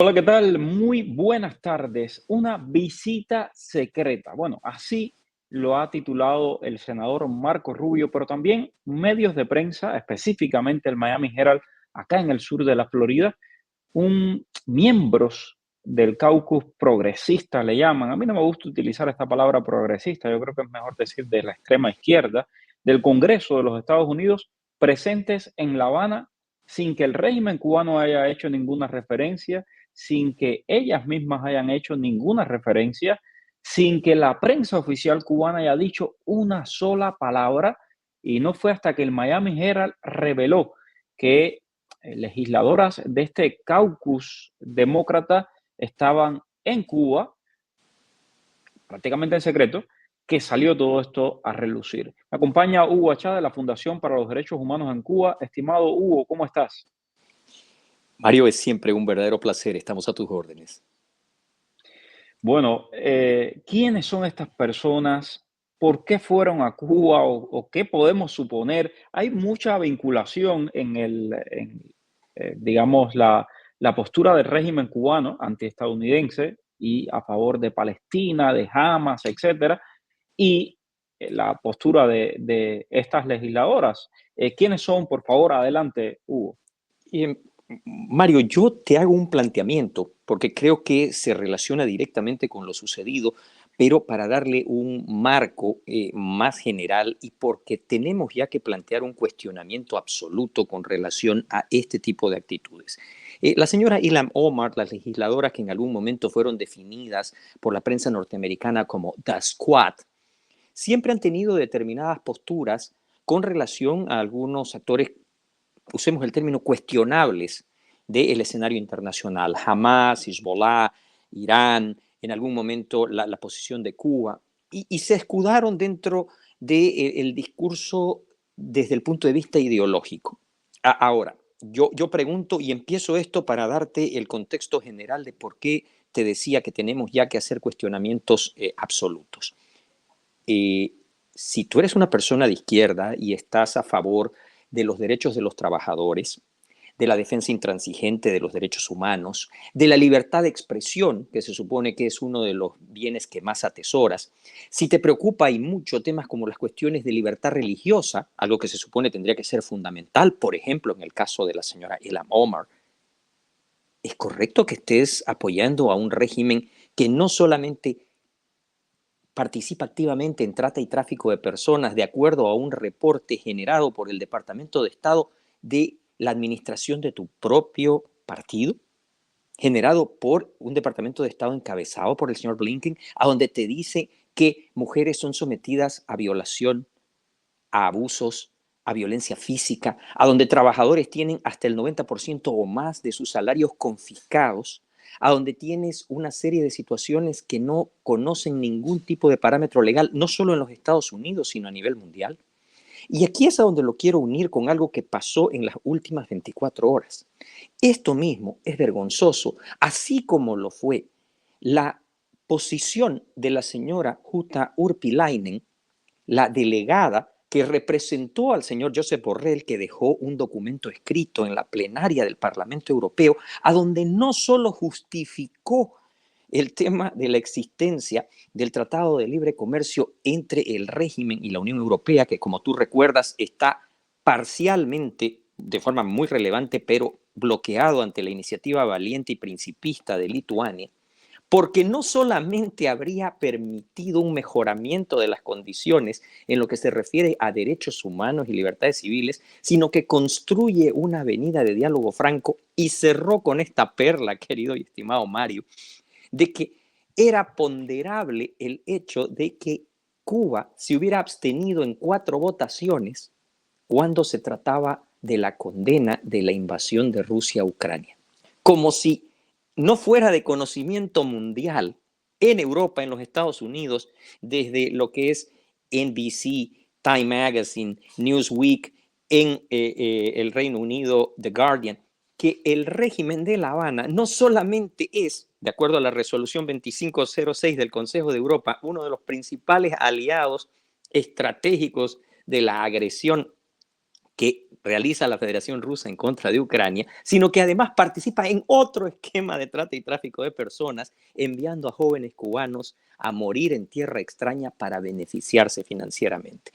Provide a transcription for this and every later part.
Hola, ¿qué tal? Muy buenas tardes. Una visita secreta. Bueno, así lo ha titulado el senador Marco Rubio, pero también medios de prensa, específicamente el Miami Herald, acá en el sur de la Florida, miembros del caucus progresista le llaman. A mí no me gusta utilizar esta palabra progresista, yo creo que es mejor decir de la extrema izquierda, del Congreso de los Estados Unidos, presentes en La Habana sin que el régimen cubano haya hecho ninguna referencia, sin que ellas mismas hayan hecho ninguna referencia, sin que la prensa oficial cubana haya dicho una sola palabra. Y no fue hasta que el Miami Herald reveló que legisladoras de este caucus demócrata estaban en Cuba, prácticamente en secreto, que salió todo esto a relucir. Me acompaña Hugo Achá de la Fundación para los Derechos Humanos en Cuba. Estimado Hugo, ¿cómo estás? Mario, es siempre un verdadero placer. Estamos a tus órdenes. Bueno, ¿quiénes son estas personas? ¿Por qué fueron a Cuba o qué podemos suponer? Hay mucha vinculación digamos, la postura del régimen cubano antiestadounidense y a favor de Palestina, de Hamas, etcétera, y la postura de estas legisladoras. ¿Quiénes son? Por favor, adelante, Hugo. Y, Mario, yo te hago un planteamiento porque creo que se relaciona directamente con lo sucedido, pero para darle un marco más general y porque tenemos ya que plantear un cuestionamiento absoluto con relación a este tipo de actitudes. La señora Ilhan Omar, las legisladoras que en algún momento fueron definidas por la prensa norteamericana como The Squad, siempre han tenido determinadas posturas con relación a algunos actores, usemos el término, cuestionables del escenario internacional. Hamas, Hezbollah, Irán, en algún momento la posición de Cuba, y se escudaron dentro del discurso desde el punto de vista ideológico. Ahora, yo pregunto y empiezo esto para darte el contexto general de por qué te decía que tenemos ya que hacer cuestionamientos absolutos. eh, si tú eres una persona de izquierda y estás a favor de los derechos de los trabajadores, de la defensa intransigente de los derechos humanos, de la libertad de expresión, que se supone que es uno de los bienes que más atesoras, si te preocupa y mucho temas como las cuestiones de libertad religiosa, algo que se supone tendría que ser fundamental, por ejemplo, en el caso de la señora Ilhan Omar, ¿es correcto que estés apoyando a un régimen que no solamente participa activamente en trata y tráfico de personas, de acuerdo a un reporte generado por el Departamento de Estado de la administración de tu propio partido, generado por un Departamento de Estado encabezado por el señor Blinken, a donde te dice que mujeres son sometidas a violación, a abusos, a violencia física, a donde trabajadores tienen hasta el 90% o más de sus salarios confiscados, a donde tienes una serie de situaciones que no conocen ningún tipo de parámetro legal, no solo en los Estados Unidos, sino a nivel mundial. Y aquí es a donde lo quiero unir con algo que pasó en las últimas 24 horas. Esto mismo es vergonzoso, así como lo fue la posición de la señora Jutta Urpilainen, la delegada que representó al señor Josep Borrell, que dejó un documento escrito en la plenaria del Parlamento Europeo, a donde no solo justificó el tema de la existencia del Tratado de Libre Comercio entre el régimen y la Unión Europea, que como tú recuerdas está parcialmente, de forma muy relevante, pero bloqueado ante la iniciativa valiente y principista de Lituania, porque no solamente habría permitido un mejoramiento de las condiciones en lo que se refiere a derechos humanos y libertades civiles, sino que construye una avenida de diálogo franco y cerró con esta perla, querido y estimado Mario, de que era ponderable el hecho de que Cuba se hubiera abstenido en 4 votaciones cuando se trataba de la condena de la invasión de Rusia a Ucrania. Como si no fuera de conocimiento mundial en Europa, en los Estados Unidos, desde lo que es NBC, Time Magazine, Newsweek, en el Reino Unido, The Guardian, que el régimen de La Habana no solamente es, de acuerdo a la resolución 2506 del Consejo de Europa, uno de los principales aliados estratégicos de la agresión que realiza la Federación Rusa en contra de Ucrania, sino que además participa en otro esquema de trata y tráfico de personas, enviando a jóvenes cubanos a morir en tierra extraña para beneficiarse financieramente.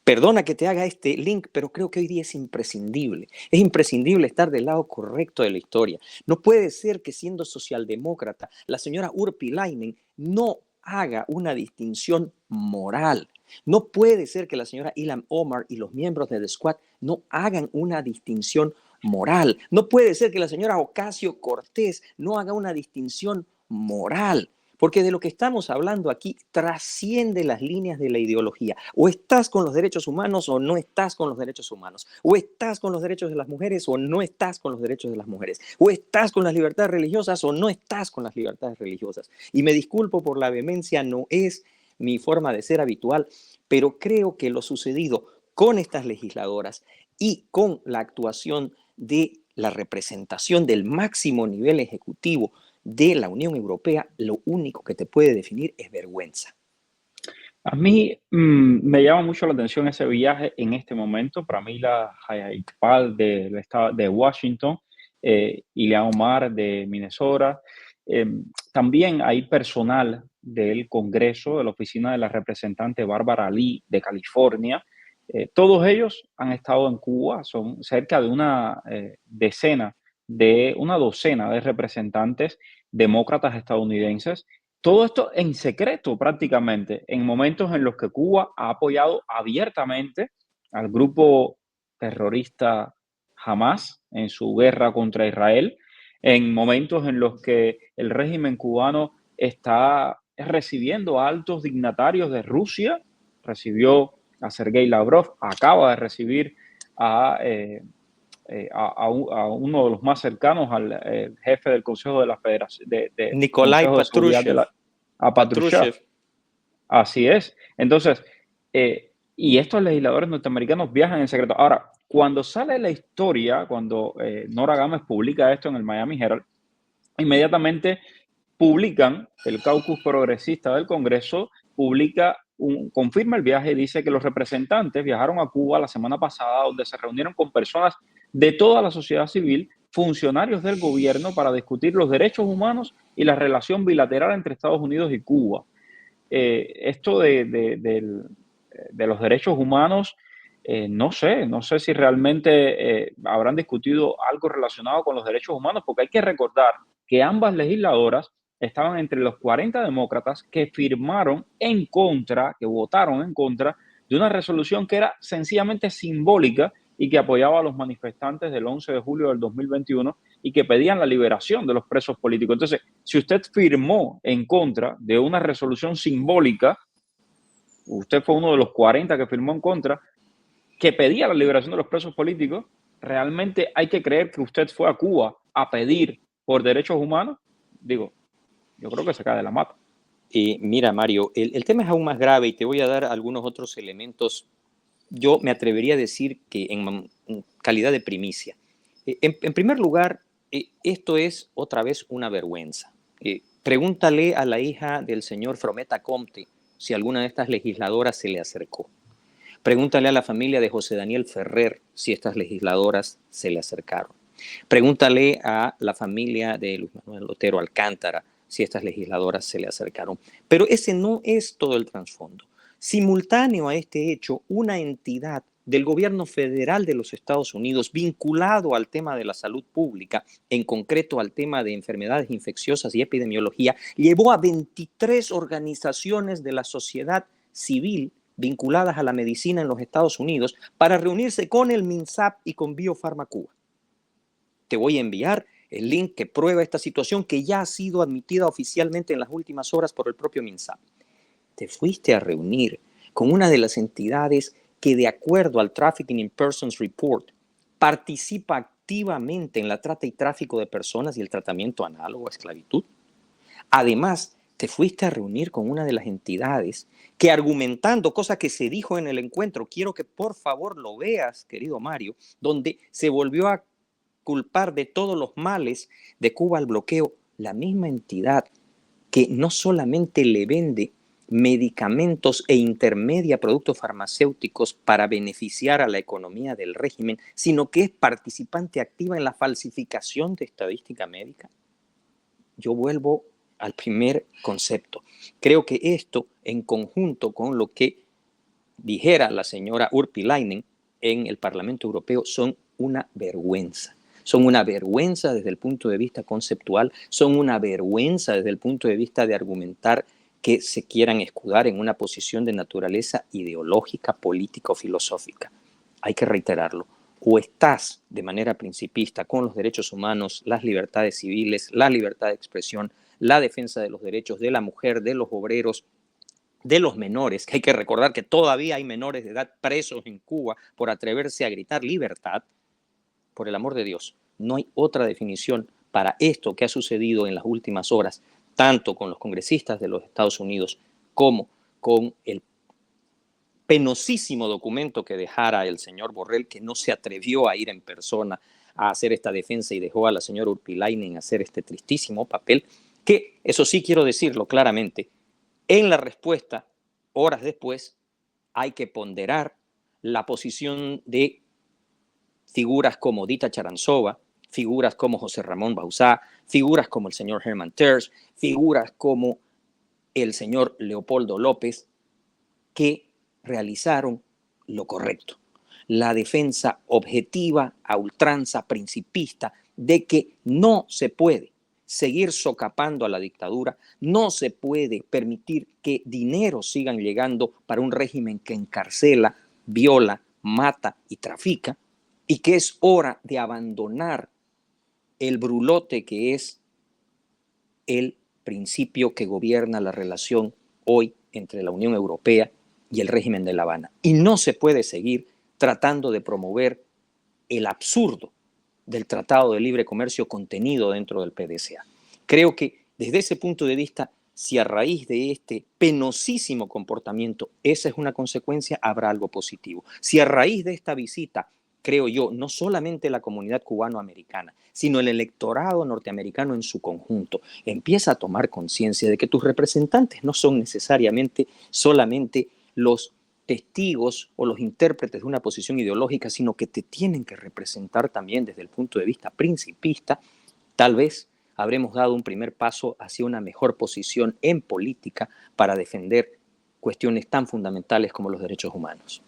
Perdona que te haga este link, pero creo que hoy día es imprescindible. Es imprescindible estar del lado correcto de la historia. No puede ser que siendo socialdemócrata, la señora Urpilainen no haga una distinción moral. No puede ser que la señora Ilhan Omar y los miembros de The Squad no hagan una distinción moral. No puede ser que la señora Ocasio-Cortez no haga una distinción moral. Porque de lo que estamos hablando aquí trasciende las líneas de la ideología. O estás con los derechos humanos o no estás con los derechos humanos. O estás con los derechos de las mujeres o no estás con los derechos de las mujeres. O estás con las libertades religiosas o no estás con las libertades religiosas. Y me disculpo por la vehemencia, no es mi forma de ser habitual, pero creo que lo sucedido con estas legisladoras y con la actuación de la representación del máximo nivel ejecutivo de la Unión Europea, lo único que te puede definir es vergüenza. A mí me llama mucho la atención ese viaje en este momento. Para mí la Jayapal del estado de Washington, Ilhan Omar de Minnesota. También hay personal del Congreso, de la oficina de la representante Bárbara Lee de California. Todos ellos han estado en Cuba, son cerca de una docena de representantes demócratas estadounidenses. Todo esto en secreto prácticamente, en momentos en los que Cuba ha apoyado abiertamente al grupo terrorista Hamas en su guerra contra Israel, en momentos en los que el régimen cubano está recibiendo a altos dignatarios de Rusia, recibió a Sergei Lavrov, acaba de recibir a uno de los más cercanos al jefe del Consejo de la Federación, Nikolai Consejo de Seguridad Patrushev. a Patrushev. Así es. Entonces, y estos legisladores norteamericanos viajan en secreto. Ahora, cuando sale la historia, cuando Nora Gámez publica esto en el Miami Herald, inmediatamente publican, el caucus progresista del Congreso confirma el viaje y dice que los representantes viajaron a Cuba la semana pasada, donde se reunieron con personas de toda la sociedad civil, funcionarios del gobierno, para discutir los derechos humanos y la relación bilateral entre Estados Unidos y Cuba. Esto de los derechos humanos, no sé si realmente habrán discutido algo relacionado con los derechos humanos, porque hay que recordar que ambas legisladoras estaban entre los 40 demócratas que firmaron en contra, que votaron en contra de una resolución que era sencillamente simbólica y que apoyaba a los manifestantes del 11 de julio del 2021 y que pedían la liberación de los presos políticos. Entonces, si usted firmó en contra de una resolución simbólica, usted fue uno de los 40 que firmó en contra, que pedía la liberación de los presos políticos, ¿realmente hay que creer que usted fue a Cuba a pedir por derechos humanos? Digo, yo creo que se cae de la mata. Mira, Mario, el tema es aún más grave y te voy a dar algunos otros elementos. Yo me atrevería a decir que en calidad de primicia. En primer lugar, esto es otra vez una vergüenza. Pregúntale a la hija del señor Frometa Comte si alguna de estas legisladoras se le acercó. Pregúntale a la familia de José Daniel Ferrer si estas legisladoras se le acercaron. Pregúntale a la familia de Luis Manuel Otero Alcántara si estas legisladoras se le acercaron. Pero ese no es todo el trasfondo. Simultáneo a este hecho, una entidad del gobierno federal de los Estados Unidos vinculado al tema de la salud pública, en concreto al tema de enfermedades infecciosas y epidemiología, llevó a 23 organizaciones de la sociedad civil vinculadas a la medicina en los Estados Unidos para reunirse con el MINSAP y con Biofarma Cuba. Te voy a enviar el link que prueba esta situación que ya ha sido admitida oficialmente en las últimas horas por el propio MINSAP. Te fuiste a reunir con una de las entidades que, de acuerdo al Trafficking in Persons Report, participa activamente en la trata y tráfico de personas y el tratamiento análogo a esclavitud. Además, te fuiste a reunir con una de las entidades que, argumentando, cosa que se dijo en el encuentro, quiero que por favor lo veas, querido Mario, donde se volvió a culpar de todos los males de Cuba al bloqueo, la misma entidad que no solamente le vende medicamentos e intermedia productos farmacéuticos para beneficiar a la economía del régimen, sino que es participante activa en la falsificación de estadística médica? Yo vuelvo al primer concepto. Creo que esto, en conjunto con lo que dijera la señora Urpilainen en el Parlamento Europeo, son una vergüenza. Son una vergüenza desde el punto de vista conceptual, son una vergüenza desde el punto de vista de argumentar que se quieran escudar en una posición de naturaleza ideológica, política o filosófica. Hay que reiterarlo. O estás de manera principista con los derechos humanos, las libertades civiles, la libertad de expresión, la defensa de los derechos de la mujer, de los obreros, de los menores, que hay que recordar que todavía hay menores de edad presos en Cuba por atreverse a gritar libertad. Por el amor de Dios, no hay otra definición para esto que ha sucedido en las últimas horas, tanto con los congresistas de los Estados Unidos como con el penosísimo documento que dejara el señor Borrell, que no se atrevió a ir en persona a hacer esta defensa y dejó a la señora Urpilainen hacer este tristísimo papel, que, eso sí quiero decirlo claramente, en la respuesta, horas después, hay que ponderar la posición de figuras como Dita Charanzova, figuras como José Ramón Bauzá, figuras como el señor Herman Terz, figuras como el señor Leopoldo López, que realizaron lo correcto. La defensa objetiva, a ultranza, principista, de que no se puede seguir socapando a la dictadura, no se puede permitir que dinero sigan llegando para un régimen que encarcela, viola, mata y trafica, y que es hora de abandonar el brulote que es el principio que gobierna la relación hoy entre la Unión Europea y el régimen de La Habana. Y no se puede seguir tratando de promover el absurdo del Tratado de Libre Comercio contenido dentro del PDCA. Creo que desde ese punto de vista, si a raíz de este penosísimo comportamiento esa es una consecuencia, habrá algo positivo. Si a raíz de esta visita, creo yo, no solamente la comunidad cubano-americana, sino el electorado norteamericano en su conjunto, empieza a tomar conciencia de que tus representantes no son necesariamente solamente los testigos o los intérpretes de una posición ideológica, sino que te tienen que representar también desde el punto de vista principista, tal vez habremos dado un primer paso hacia una mejor posición en política para defender cuestiones tan fundamentales como los derechos humanos.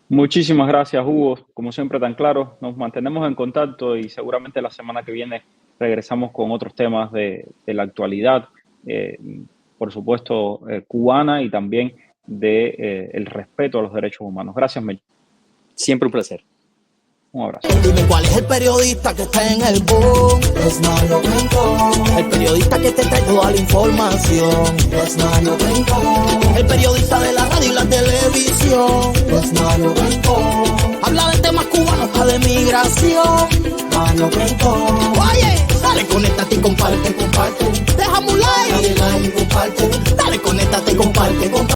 Muchísimas gracias, Hugo. Como siempre, tan claro. Nos mantenemos en contacto y seguramente la semana que viene regresamos con otros temas de la actualidad, por supuesto, cubana y también el respeto a los derechos humanos. Gracias, Mel. Siempre un placer. Un abrazo. Dime cuál es el periodista que está en el boom. Es Mario Rincón. El periodista que te trae toda la información. Es Mario Rincón. El periodista de la radio y la televisión. Es Mario Rincón. Habla de temas cubanos, hasta de migración. Mario Rincón. Oye, dale, conéctate y comparte. Déjame un like. Dale like y comparte. Dale, conéctate.